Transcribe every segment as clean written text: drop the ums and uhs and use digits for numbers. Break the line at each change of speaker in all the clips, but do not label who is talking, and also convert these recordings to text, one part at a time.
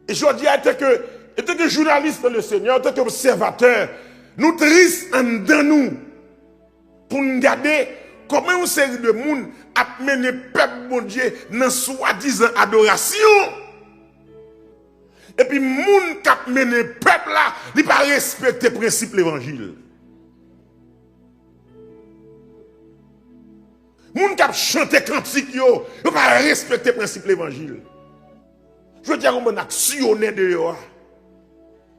Et je dis, en tant que journaliste le Seigneur, en tant qu'observateur, nous tristes en dedans nous pour nous regarder comment une série de monde a mené le peuple bon Dieu dans soi-disant adoration. Et puis, moun qui a mené le peuple là, il n'a pas respecté le principe de l'évangile. Moun qui a chanté cantique, il n'a pas respecté le principe de l'évangile. Je veux dire, on a actionné de eux,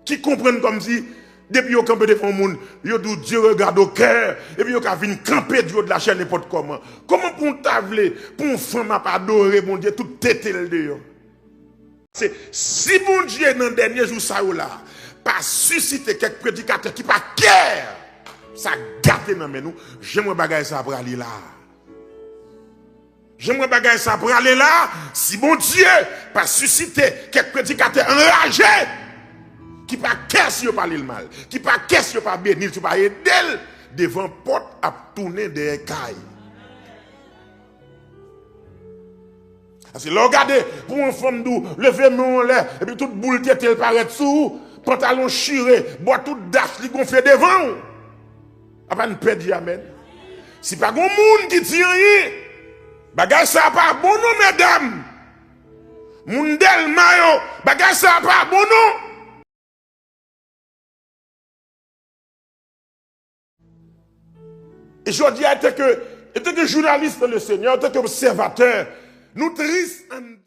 qui comprennent comme si, depuis qu'ils campent devant le monde, ils disent Dieu regarde au cœur, et puis ils viennent camper Dieu de la chaîne n'importe comment. Comment pour t'avler, pour une femme à adorer, mon Dieu, tout tête de eux. C'est si mon Dieu, dans le dernier jour, ça ou là, pas susciter quelques prédicateurs qui pas cœur, ça gâte dans nous, j'aimerais bagailler ça pour aller là. J'aimerais bagailler ça pour aller là, si mon Dieu pas susciter quelques prédicateurs enragés, qui pas cœur si vous parlez le mal, qui pas cœur si vous pas bénir, si vous pas aider devant porte à tourner des écailles. Parce que regardez, pour une femme d'où, levez mon l'air, et puis toute boule tête, elle paraît dessous, pantalon chiré, boit toute dash, li gonflé devant. A pas une perdre, amen. Si pas grand monde qui dit rien, bagage ça pas bon non, mesdames. Mundel mayo, bagage ça pas bon non. Et je dis, en tant que journaliste le Seigneur, en tant qu'observateur, nous tristes